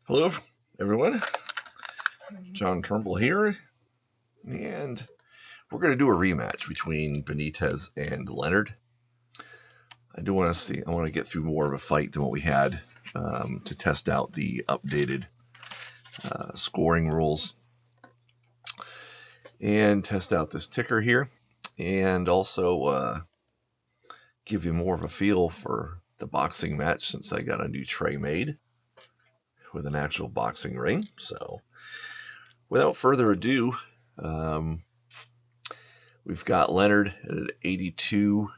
Hello, everyone. John Turnbull here, and we're going to do a rematch between Benitez and Leonard. I want to get through more of a fight than what we had to test out the updated scoring rules and test out this ticker here, and also give you more of a feel for the boxing match since I got a new tray made with an actual boxing ring. So without further ado, we've got Leonard at an 82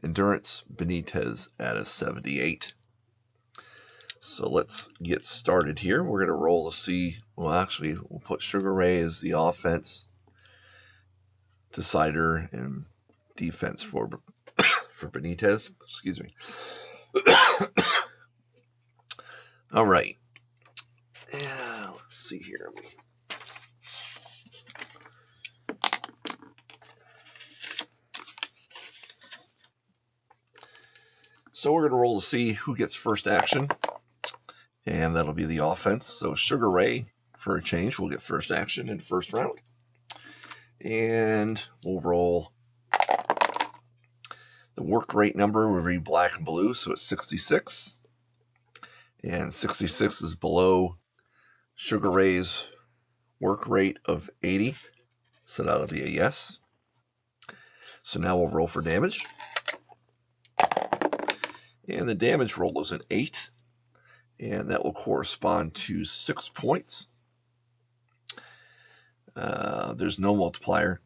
endurance, Benitez at a 78. So let's get started here. We're going to roll to see. Well, actually, we'll put Sugar Ray as the offense, decider, and defense for Benitez. Excuse me. All right. Yeah, let's see here. So we're going to roll to see who gets first action, and that'll be the offense. So Sugar Ray, for a change, will get first action in the first round. And we'll roll. The work rate number will be black and blue, so it's 66. And 66 is below Sugar Ray's work rate of 80. So that'll be a yes. So now we'll roll for damage. And the damage roll is an 8. And that will correspond to 6 points. There's no multiplier.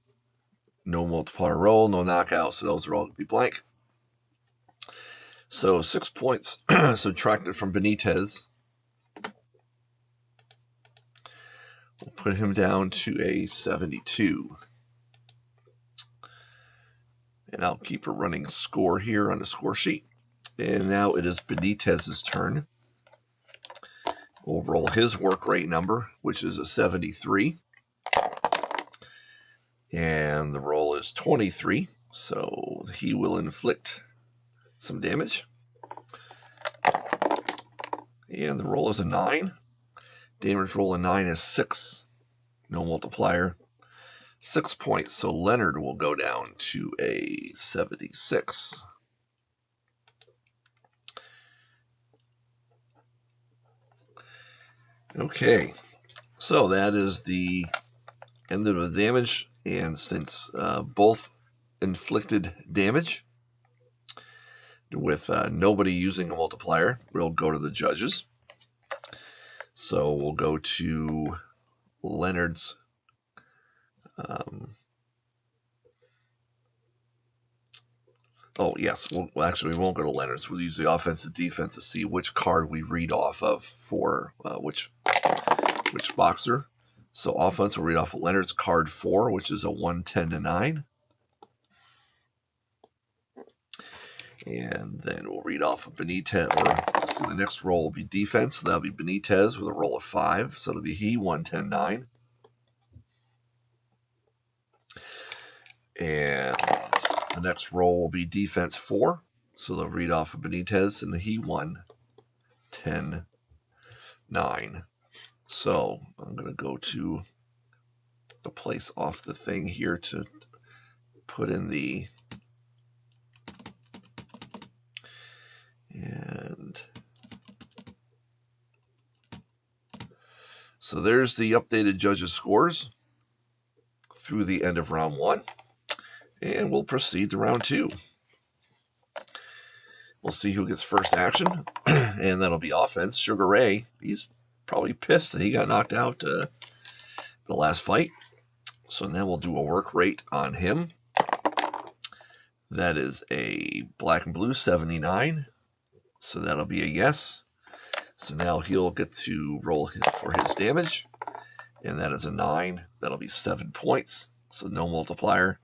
No multiplier roll, no knockout, so those are all going to be blank. So 6 points subtracted from Benitez. We'll put him down to a 72. And I'll keep a running score here on the score sheet. And now it is Benitez's turn. We'll roll his work rate number, which is a 73. And the roll is 23, so he will inflict some damage. And the roll is a 9. Damage roll of 9 is 6. No multiplier. 6 points, so Leonard will go down to a 76. Okay, so that is the end of the damage. And since both inflicted damage with nobody using a multiplier, we'll go to the judges. So we'll go to Leonard's we won't go to Leonard's. We'll use the offensive defense to see which card we read off of for which boxer. So offense will read off of Leonard's card 4, which is a 1-10-9. And then we'll read off of Benitez, the next roll will be defense. So that'll be Benitez with a roll of 5. So it'll be he, 1-10-9. And the next roll will be defense 4. So they'll read off of Benitez and he, 1-10-9. So I'm going to go to a place off the thing here to put in the... And so there's the updated judges' scores through the end of round 1. And we'll proceed to round 2. We'll see who gets first action, and that'll be offense. Sugar Ray, he's probably pissed that he got knocked out the last fight. So then we'll do a work rate on him. That is a black and blue 79. So that'll be a yes. So now he'll get to roll for his damage. And that is a 9. That'll be 7 points. So no multiplier.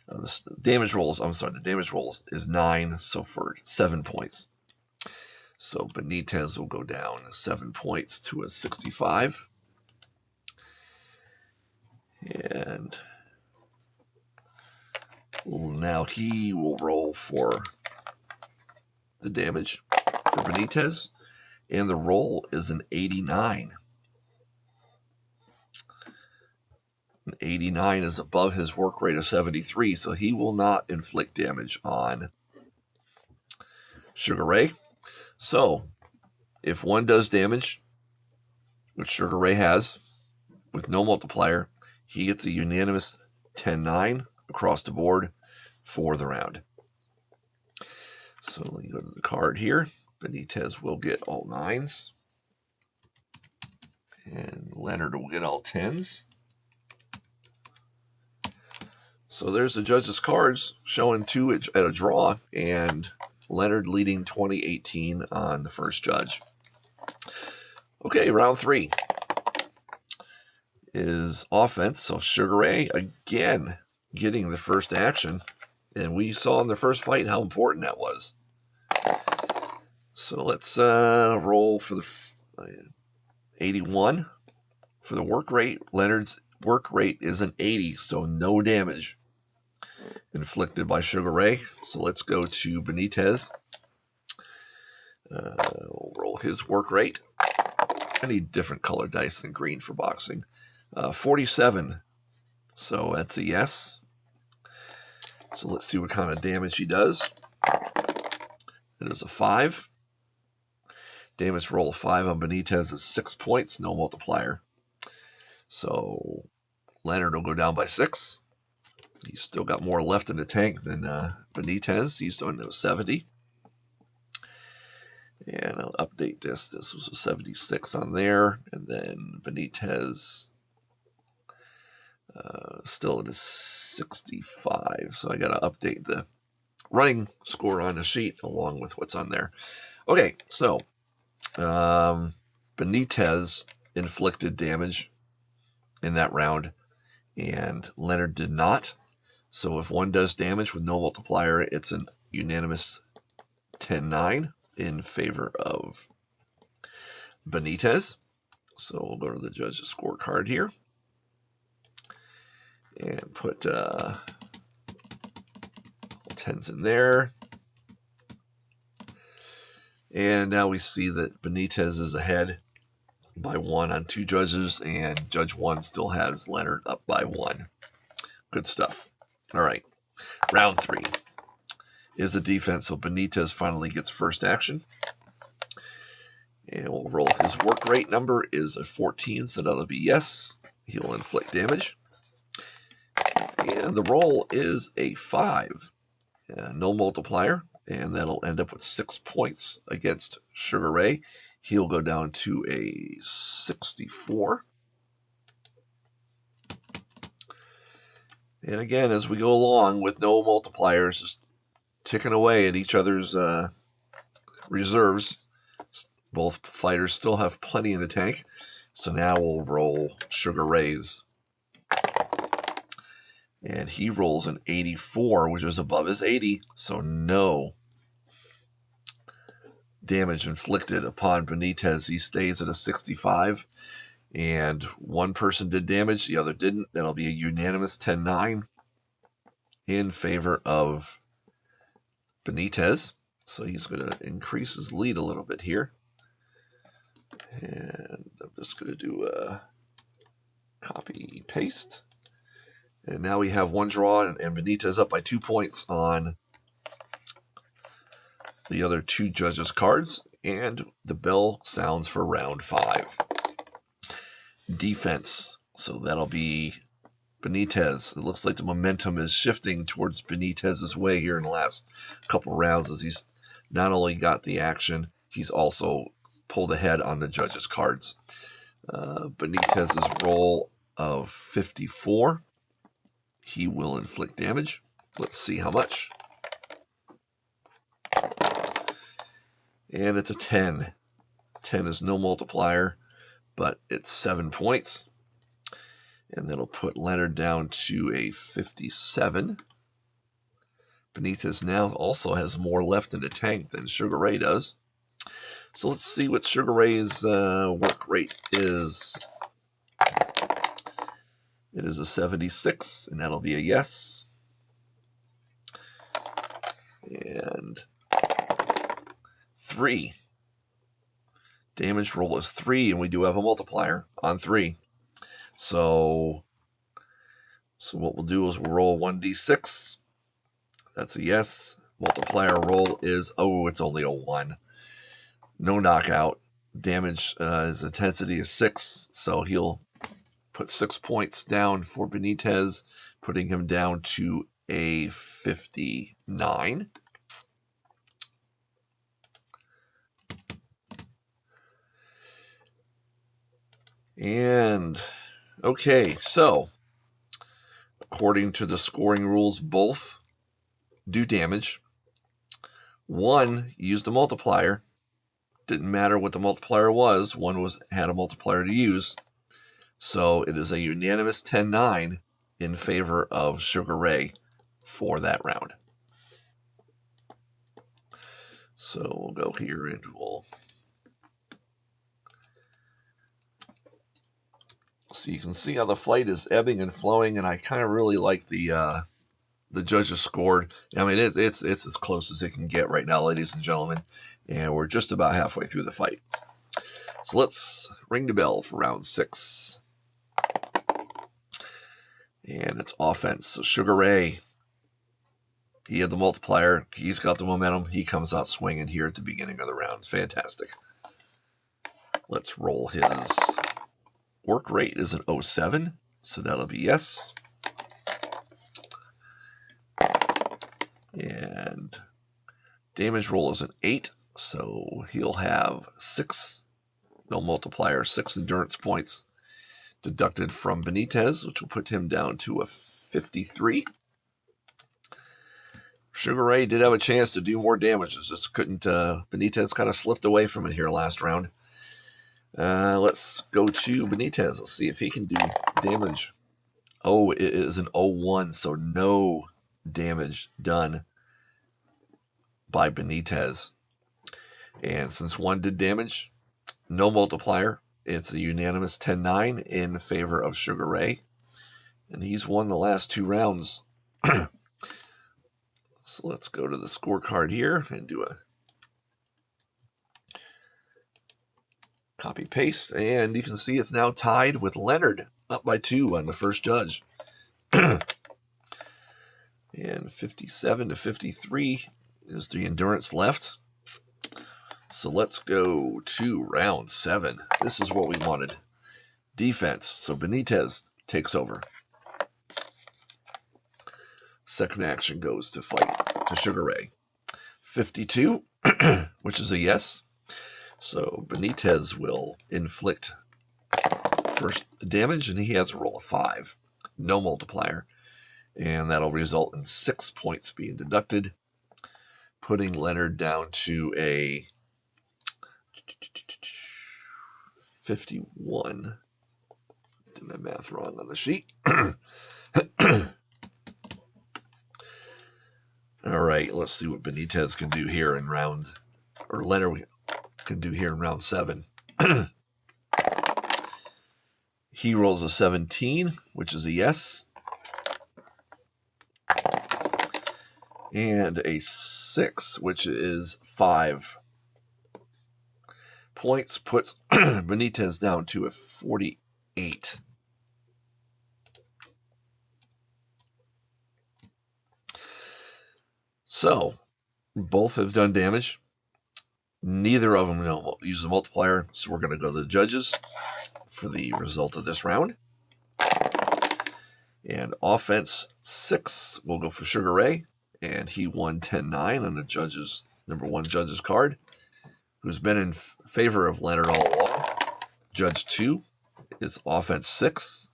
The damage rolls is 9. So for 7 points. So Benitez will go down 7 points to a 65. And now he will roll for the damage for Benitez. And the roll is an 89. An 89 is above his work rate of 73, so he will not inflict damage on Sugar Ray. So, if one does damage, which Sugar Ray has, with no multiplier, he gets a unanimous 10-9 across the board for the round. So let me go to the card here. Benitez will get all 9s. And Leonard will get all 10s. So there's the judges' cards showing 2 at a draw, and Leonard leading 2018 on the first judge. Okay, round 3 is offense. So Sugar Ray again getting the first action. And we saw in the first fight how important that was. So let's roll for the 81. For the work rate, Leonard's work rate is an 80, so no damage inflicted by Sugar Ray. So let's go to Benitez. We'll roll his work rate. I need different color dice than green for boxing. 47. So that's a yes. So let's see what kind of damage he does. It is a 5. Damage roll of 5 on Benitez is 6 points, no multiplier. So Leonard will go down by 6. He's still got more left in the tank than Benitez. He's doing 70. And I'll update this. This was a 76 on there. And then Benitez still at a 65. So I got to update the running score on the sheet along with what's on there. Okay, so Benitez inflicted damage in that round, and Leonard did not. So if one does damage with no multiplier, it's a unanimous 10-9 in favor of Benitez. So we'll go to the judge's scorecard here and put 10s in there. And now we see that Benitez is ahead by 1 on 2 judges, and Judge 1 still has Leonard up by 1. Good stuff. All right. Round 3 is the defense, so Benitez finally gets first action. And we'll roll his work rate number is a 14, so that'll be yes. He'll inflict damage. And the roll is a 5. No multiplier, and that'll end up with 6 points against Sugar Ray. He'll go down to a 64. And again, as we go along with no multipliers, just ticking away at each other's reserves, both fighters still have plenty in the tank. So now we'll roll Sugar Ray's. And he rolls an 84, which is above his 80, so no damage inflicted upon Benitez. He stays at a 65, and one person did damage, the other didn't. That'll be a unanimous 10-9 in favor of Benitez. So he's going to increase his lead a little bit here. And I'm just going to do a copy paste. And now we have one draw, and Benitez up by 2 points on the other 2 judges' cards. And the bell sounds for round 5. Defense. So that'll be Benitez. It looks like the momentum is shifting towards Benitez's way here in the last couple rounds, as he's not only got the action, he's also pulled ahead on the judges' cards. Benitez's roll of 54. He will inflict damage. Let's see how much. And it's a 10. 10 is no multiplier, but it's 7 points. And that'll put Leonard down to a 57. Benitez now also has more left in the tank than Sugar Ray does. So let's see what Sugar Ray's work rate is. It is a 76, and that'll be a yes. And 3. Damage roll is 3, and we do have a multiplier on 3. So what we'll do is we'll roll 1d6. That's a yes. Multiplier roll is, it's only a 1. No knockout. Damage his intensity is 6, so he'll put 6 points down for Benitez, putting him down to a 59. And, okay, so according to the scoring rules, both do damage. One used a multiplier. Didn't matter what the multiplier was. One had a multiplier to use. So it is a unanimous 10-9 in favor of Sugar Ray for that round. So we'll go here and so you can see how the fight is ebbing and flowing, and I kind of really like the judges scored. I mean, it's as close as it can get right now, ladies and gentlemen, and we're just about halfway through the fight. So let's ring the bell for round 6. And it's offense. So Sugar Ray, he had the multiplier. He's got the momentum. He comes out swinging here at the beginning of the round. Fantastic. Let's roll his work rate is an 07, so that'll be yes. And damage roll is an 8, so he'll have 6, no multiplier, 6 endurance points deducted from Benitez, which will put him down to a 53. Sugar Ray did have a chance to do more damage. Just couldn't. Benitez kind of slipped away from it here last round. Let's go to Benitez. Let's see if he can do damage. It is an 01, so no damage done by Benitez. And since one did damage, no multiplier. It's a unanimous 10-9 in favor of Sugar Ray. And he's won the last 2 rounds. So let's go to the scorecard here and do a copy paste. And you can see it's now tied with Leonard, up by 2 on the first judge. And 57 to 53 is the endurance left. So let's go to round 7. This is what we wanted. Defense. So Benitez takes over. Second action goes to fight to Sugar Ray. 52, which is a yes. So Benitez will inflict first damage, and he has a roll of 5. No multiplier. And that'll result in 6 points being deducted, putting Leonard down to a 51. Did my math wrong on the sheet. All right, let's see what Benitez can do here in Leonard can do here in round 7. He rolls a 17, which is a yes. And a 6, which is 5 points, puts Benitez down to a 48. So, both have done damage. Neither of them use a multiplier, so we're going to go to the judges for the result of this round. And offense 6 will go for Sugar Ray, and he won 10-9 on the number 1 judge's card, who's been in favor of Leonard all along. Judge 2 is offense 6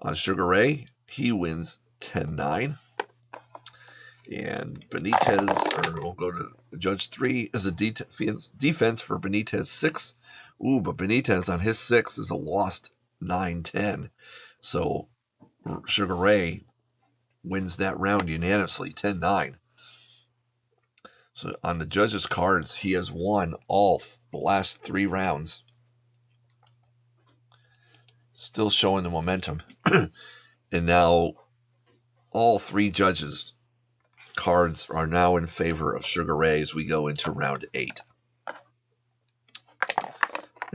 on Sugar Ray. He wins 10-9. And Benitez, we'll go to Judge 3, is a defense for Benitez 6. But Benitez on his 6 is a lost 9-10. So Sugar Ray wins that round unanimously, 10-9. So on the judges' cards, he has won all the last 3 rounds. Still showing the momentum. And now all 3 judges' cards are now in favor of Sugar Ray as we go into round 8.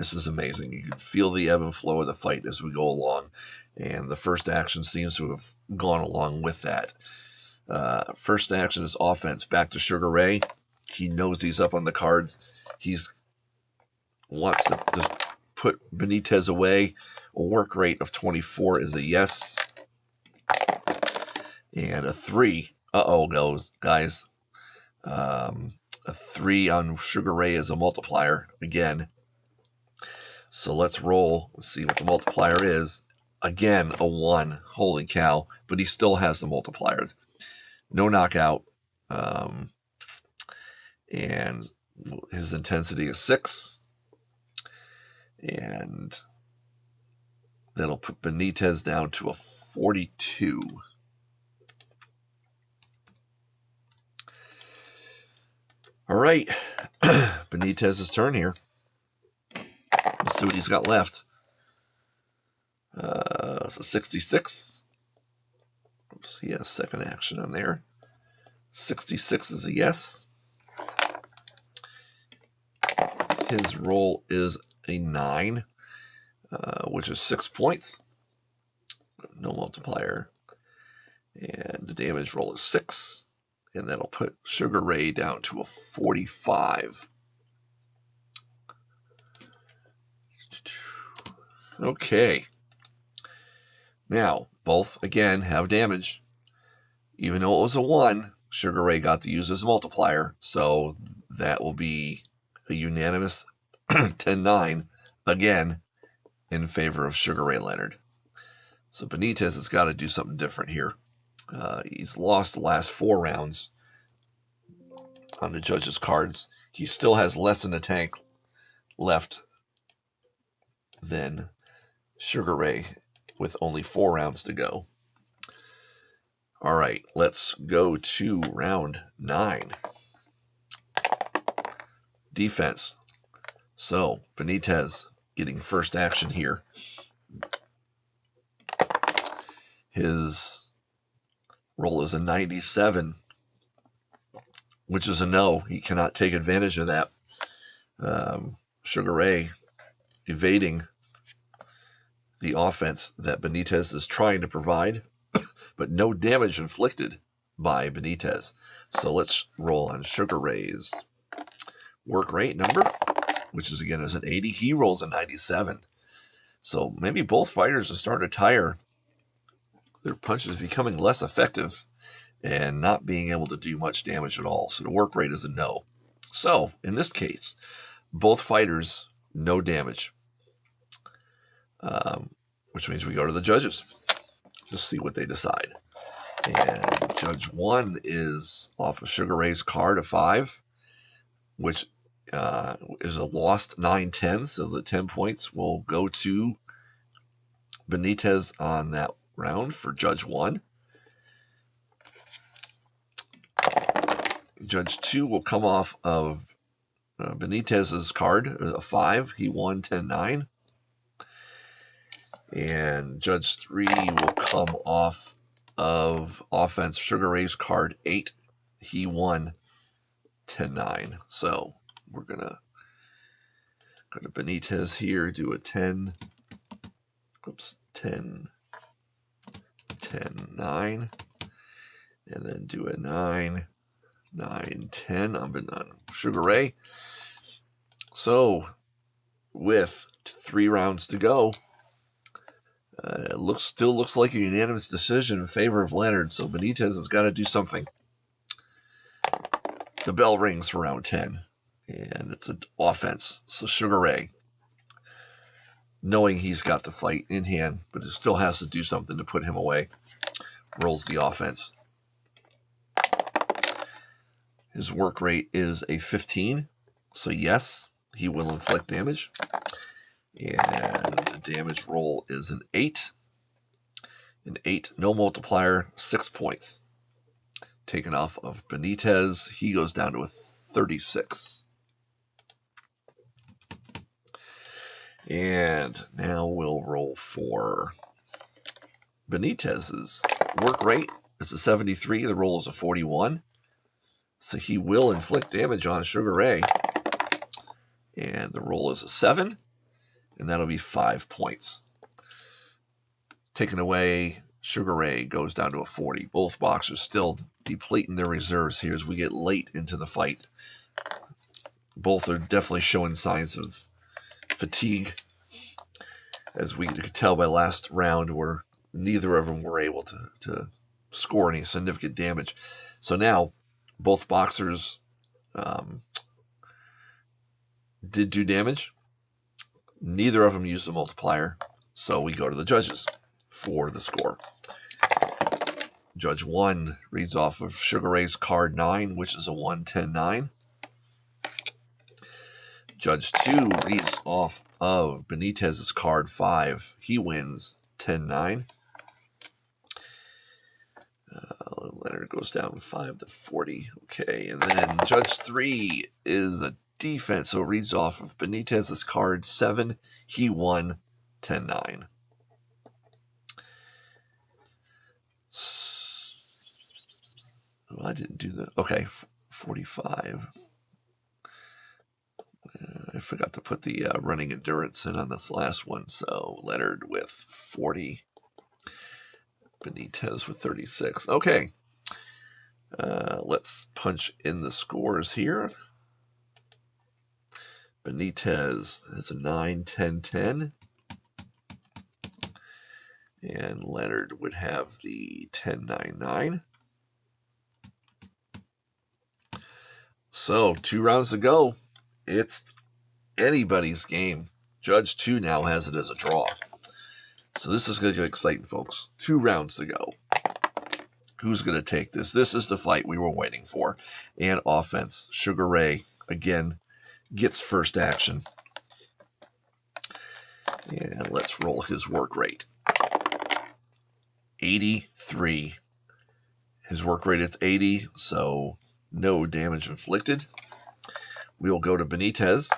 This is amazing. You can feel the ebb and flow of the fight as we go along, and the first action seems to have gone along with that. First action is offense. Back to Sugar Ray. He knows he's up on the cards. He's wants to just put Benitez away. A work rate of 24 is a yes. And a 3. No, guys. A 3 on Sugar Ray is a multiplier again. So let's roll. Let's see what the multiplier is. Again, a 1. Holy cow. But he still has the multipliers. No knockout. And his intensity is 6. And that'll put Benitez down to a 42. All right. Benitez's turn here. Let's see what he's got left. So 66. Oops, he has second action on there. 66 is a yes. His roll is a 9, which is 6 points. No multiplier. And the damage roll is 6. And that'll put Sugar Ray down to a 45. Okay. Now, both, again, have damage. Even though it was a 1, Sugar Ray got to use his multiplier. So that will be a unanimous 10-9, again, in favor of Sugar Ray Leonard. So Benitez has got to do something different here. He's lost the last 4 rounds on the judges' cards. He still has less in the tank left than Sugar Ray with only 4 rounds to go. All right, let's go to round 9. Defense. So Benitez getting first action here. His roll is a 97, which is a no. He cannot take advantage of that. Sugar Ray evading the offense that Benitez is trying to provide, but no damage inflicted by Benitez. So let's roll on Sugar Ray's work rate number, which is again is an 80. He rolls a 97. So maybe both fighters are starting to tire. Their punches becoming less effective and not being able to do much damage at all. So the work rate is a no. So in this case, both fighters, no damage. Which means we go to the judges to see what they decide. And Judge 1 is off of Sugar Ray's card, a 5, which is a lost 9-10. So the 10 points will go to Benitez on that round for Judge 1. Judge 2 will come off of Benitez's card, a 5. He won 10-9. And Judge 3 will come off of offense Sugar Ray's card, 8. He won 10-9. So we're going to go to Benitez here, do a 10. Oops, 10, 9. And then do a 9, 10 on Sugar Ray. So with 3 rounds to go, it still looks like a unanimous decision in favor of Leonard, so Benitez has got to do something. The bell rings for round 10, and it's an offense. So Sugar Ray, knowing he's got the fight in hand, but it still has to do something to put him away, rolls the offense. His work rate is a 15, so yes, he will inflict damage. And the damage roll is an 8. An 8, no multiplier, 6 points. Taken off of Benitez. He goes down to a 36. And now we'll roll for Benitez's work rate. It's a 73. The roll is a 41. So he will inflict damage on Sugar Ray. And the roll is a 7. and that'll be 5 points. Taken away, Sugar Ray goes down to a 40. Both boxers still depleting their reserves here as we get late into the fight. Both are definitely showing signs of fatigue, as we could tell by last round where neither of them were able to score any significant damage. So now both boxers did do damage. Neither of them used the multiplier, so we go to the judges for the score. Judge 1 reads off of Sugar Ray's card 9, which is a 1-10-9. Judge 2 reads off of Benitez's card 5. He wins 10-9. Leonard goes down 5-40. Okay, and then Judge 3 is a defense, so it reads off of Benitez's card 7. He won 10-9. I didn't do that. Okay, 45. I forgot to put the running endurance in on this last one. So Leonard with 40. Benitez with 36. Okay. Let's punch in the scores here. Benitez has a 9-10-10. And Leonard would have the 10-9-9. So 2 rounds to go. It's anybody's game. Judge 2 now has it as a draw. So this is going to get exciting, folks. 2 rounds to go. Who's going to take this? This is the fight we were waiting for. And offense. Sugar Ray, again, gets first action. And let's roll his work rate. 83. His work rate is 80, so no damage inflicted. We'll go to Benitez.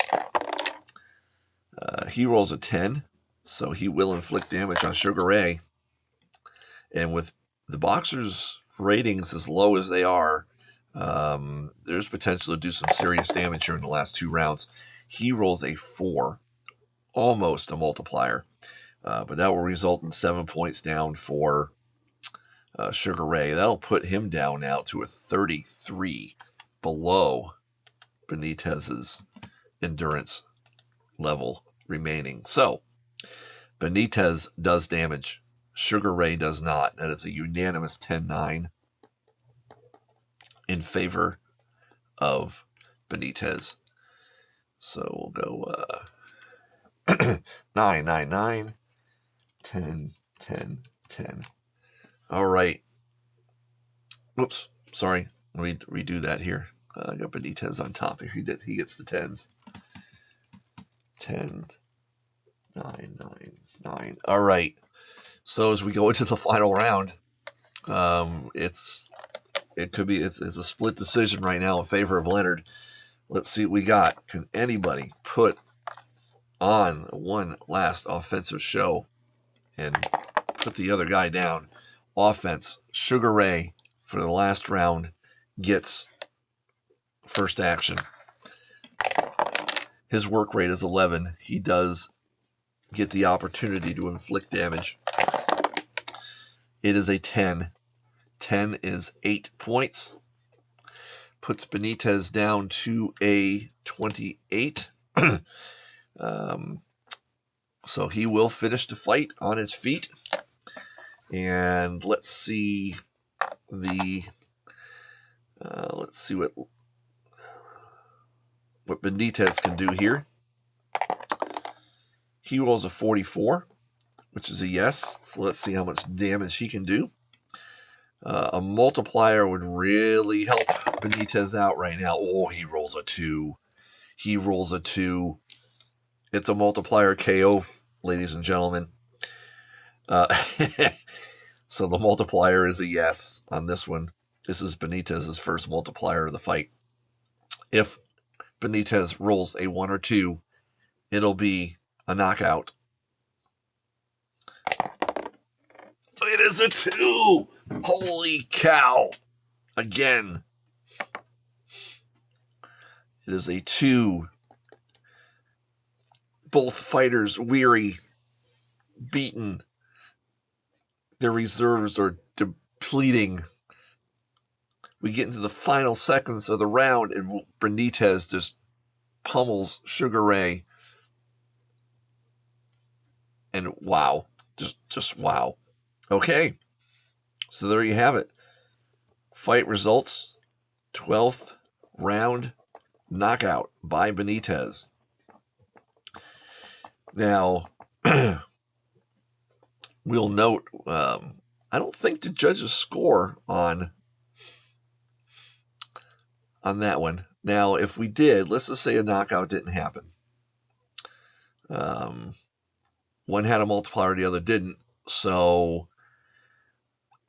He rolls a 10, so he will inflict damage on Sugar Ray. And with the boxers' ratings as low as they are, there's potential to do some serious damage here in the last 2 rounds. He rolls a 4, almost a multiplier, but that will result in 7 points down for Sugar Ray. That'll put him down now to a 33, below Benitez's endurance level remaining. So Benitez does damage. Sugar Ray does not. That is a unanimous 10-9 in favor of Benitez. So we'll go 9-9-9, 10-10-10. All right. Whoops. Sorry. Let me redo that here. I got Benitez on top. He gets the 10s. 10, 9, 9, 9. All right. So as we go into the final round, it's a split decision right now in favor of Leonard. Let's see what we got. Can anybody put on one last offensive show and put the other guy down? Offense, Sugar Ray for the last round gets first action. His work rate is 11. He does get the opportunity to inflict damage. It is a 10. 10 is 8 points. Puts Benitez down to a 28. So he will finish the fight on his feet. And let's see what Benitez can do here. He rolls a 44, which is a yes. So let's see how much damage he can do. A multiplier would really help Benitez out right now. Oh, he rolls a 2. He rolls a 2. It's a multiplier KO, ladies and gentlemen. So the multiplier is a yes on this one. This is Benitez's first multiplier of the fight. If Benitez rolls a 1 or 2, it'll be a knockout. It is a 2! Holy cow! Again. It is a 2. both fighters weary, beaten. Their reserves are depleting. We get into the final seconds of the round, and Benitez just pummels Sugar Ray. And wow, just wow. Okay, so there you have it. Fight results, 12th round knockout by Benitez. Now, we'll note, I don't think the judges score on that one. Now, if we did, let's just say a knockout didn't happen. One had a multiplier, the other didn't. So,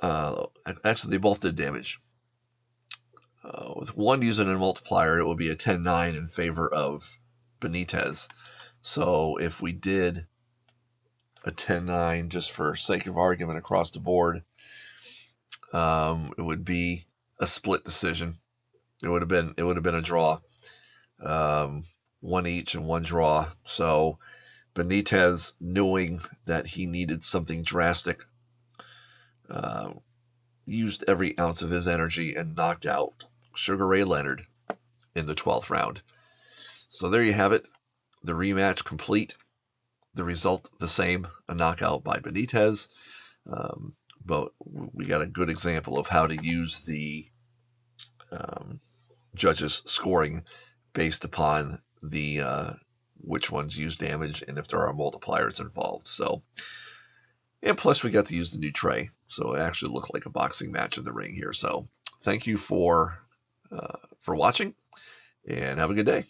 actually, they both did damage. With one using a multiplier, it would be a 10-9 in favor of Benitez. So, if we did a 10-9, just for sake of argument across the board, it would be a split decision. It would have been a draw, one each and one draw. So Benitez, knowing that he needed something drastic, used every ounce of his energy and knocked out Sugar Ray Leonard in the 12th round. So there you have it. The rematch complete. The result the same, a knockout by Benitez. But we got a good example of how to use the judges' scoring based upon the which ones use damage and if there are multipliers involved. So, and plus we got to use the new tray, so it actually looked like a boxing match in the ring here. So, thank you for watching, and have a good day.